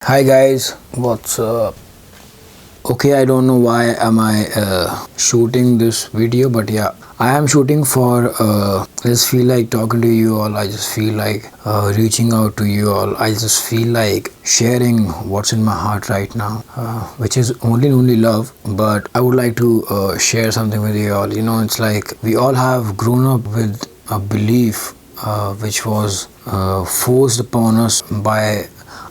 Hi guys, what's up? Okay, I don't know why am I shooting this video, but yeah, I am shooting for I just feel like talking to you all. I just feel like reaching out to you all. I just feel like sharing what's in my heart right now, which is only love. But I would like to share something with you all. It's like we all have grown up with a belief which was forced upon us by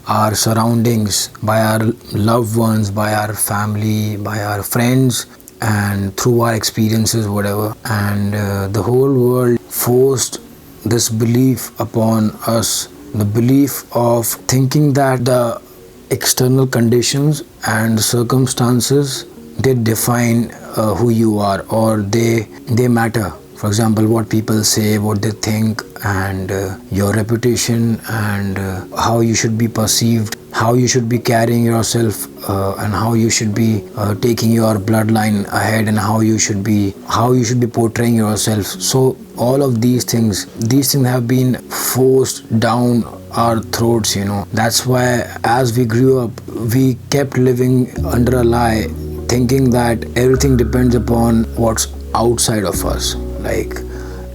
our surroundings, by our loved ones, by our family, by our friends, and through our experiences, whatever. And the whole world forced this belief upon us, the belief of thinking that the external conditions and circumstances, they define who you are, or they matter. For example, what people say, what they think, and your reputation, and how you should be perceived, how you should be carrying yourself, and how you should be taking your bloodline ahead, and how you should be portraying yourself. So all of these things have been forced down our throats. That's why as we grew up, we kept living under a lie, thinking that everything depends upon what's outside of us, like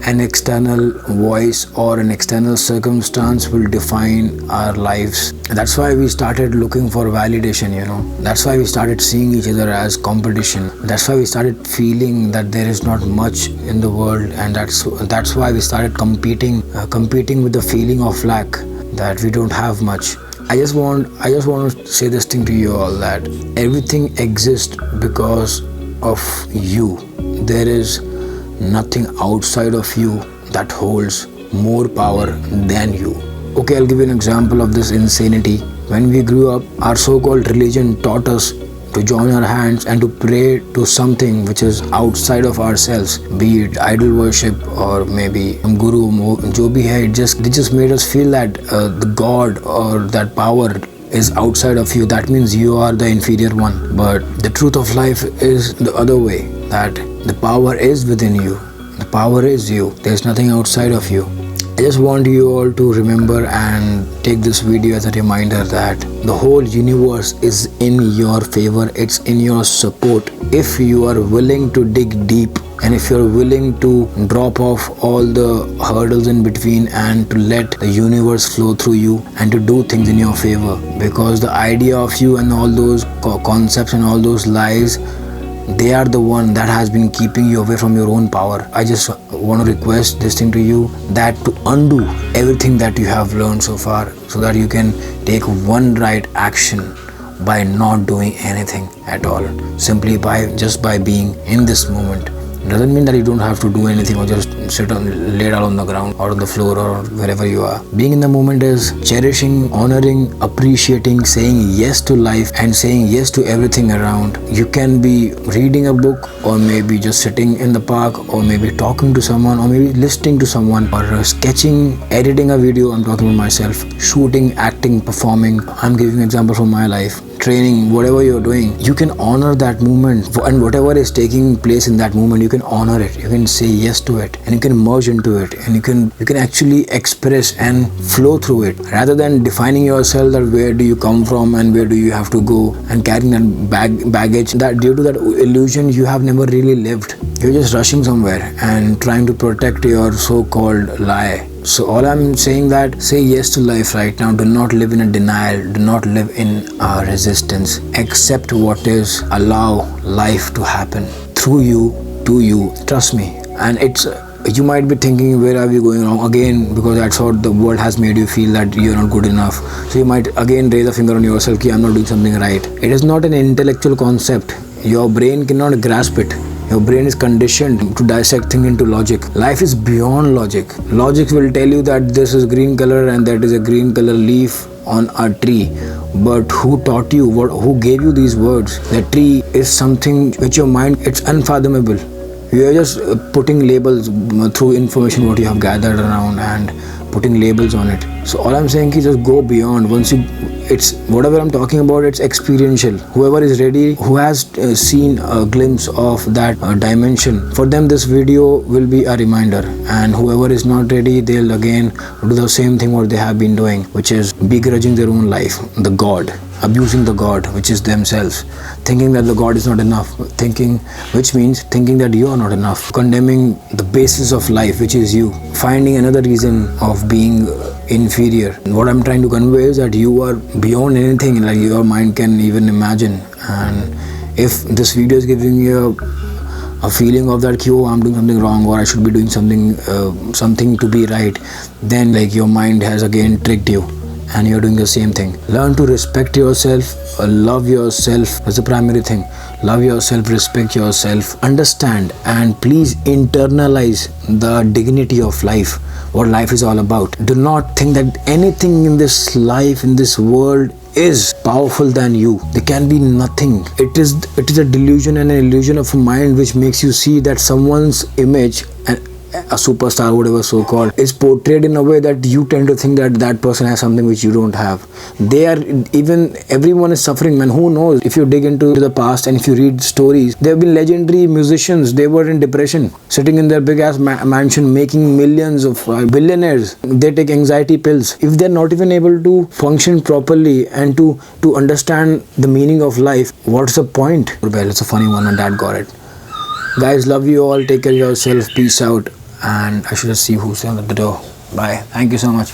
an external voice or an external circumstance will define our lives. That's why we started looking for validation. That's why we started seeing each other as competition. That's why we started feeling that there is not much in the world, and that's why we started competing with the feeling of lack, that we don't have much. I just want to say this thing to you all, that everything exists because of you. There is nothing outside of you that holds more power than you. Okay, I'll give you an example of this insanity. When we grew up, our so-called religion taught us to join our hands and to pray to something which is outside of ourselves, be it idol worship or maybe guru, jo bhi hai. They just made us feel that the God or that power is outside of you. That means you are the inferior one. But the truth of life is the other way, that the power is within you. The power is you. There's nothing outside of you. I just want you all to remember and take this video as a reminder that the whole universe is in your favor. It's in your support. If you are willing to dig deep, and if you're willing to drop off all the hurdles in between and to let the universe flow through you and to do things in your favor, because the idea of you and all those concepts and all those lies, they are the one that has been keeping you away from your own power. I just want to request this thing to you, that to undo everything that you have learned so far, so that you can take one right action by not doing anything at all, simply by being in this moment. Doesn't mean that you don't have to do anything or just lay down on the ground or on the floor or wherever you are. Being in the moment is cherishing, honoring, appreciating, saying yes to life and saying yes to everything around. You can be reading a book, or maybe just sitting in the park, or maybe talking to someone, or maybe listening to someone, or sketching, editing a video. I'm talking about myself. Shooting, acting, performing. I'm giving an example from my life. Training, whatever you're doing, you can honor that moment, and whatever is taking place in that moment, you can honor it. You can say yes to it, and you can merge into it, and you can actually express and flow through it, rather than defining yourself that where do you come from and where do you have to go, and carrying that baggage. That due to that illusion, you have never really lived. You're just rushing somewhere and trying to protect your so-called lie. So all I'm saying, that say yes to life right now. Do not live in a denial. Do not live in a resistance. Accept what is. Allow life to happen through you, to you. Trust me. And you might be thinking, where are we going wrong again? Because that's what the world has made you feel, that you're not good enough. So you might again raise a finger on yourself, ki I'm not doing something right. It is not an intellectual concept. Your brain cannot grasp it. Your brain is conditioned to dissect things into logic. Life is beyond logic. Logic will tell you that this is green color and that is a green color leaf on a tree. But who taught you? Who gave you these words? The tree is something which your mind, it's unfathomable. You are just putting labels through information what you have gathered around and putting labels on it. So all I'm saying is just go beyond. Once you, it's whatever I'm talking about, it's experiential. Whoever is ready, who has seen a glimpse of that dimension, for them this video will be a reminder. And whoever is not ready, they'll again do the same thing what they have been doing, which is begrudging their own life, the God, abusing the God, which is themselves, thinking that the God is not enough, which means thinking that you are not enough, condemning the basis of life, which is you, finding another reason of being inferior. What I'm trying to convey is that you are beyond anything like your mind can even imagine. And if this video is giving you a feeling of that, oh, I'm doing something wrong, or I should be doing something to be right, then like your mind has again tricked you and you're doing the same thing. Learn to respect yourself, love yourself. That's the primary thing. Love yourself, respect yourself, understand, and please internalize the dignity of life, what life is all about. Do not think that anything in this life, in this world, is powerful than you. There can be nothing. It is a delusion and an illusion of a mind which makes you see that someone's image, a superstar, whatever so called, is portrayed in a way that you tend to think that that person has something which you don't have. Everyone is suffering, man. Who knows? If you dig into the past and if you read stories, there have been legendary musicians. They were in depression, sitting in their big ass mansion, making millions of billionaires. They take anxiety pills. If they're not even able to function properly and to understand the meaning of life, what's the point? Well, it's a funny one, and Dad got it. Guys, love you all. Take care of yourself. Peace out. And I should just see who's at the door. Bye. Thank you so much.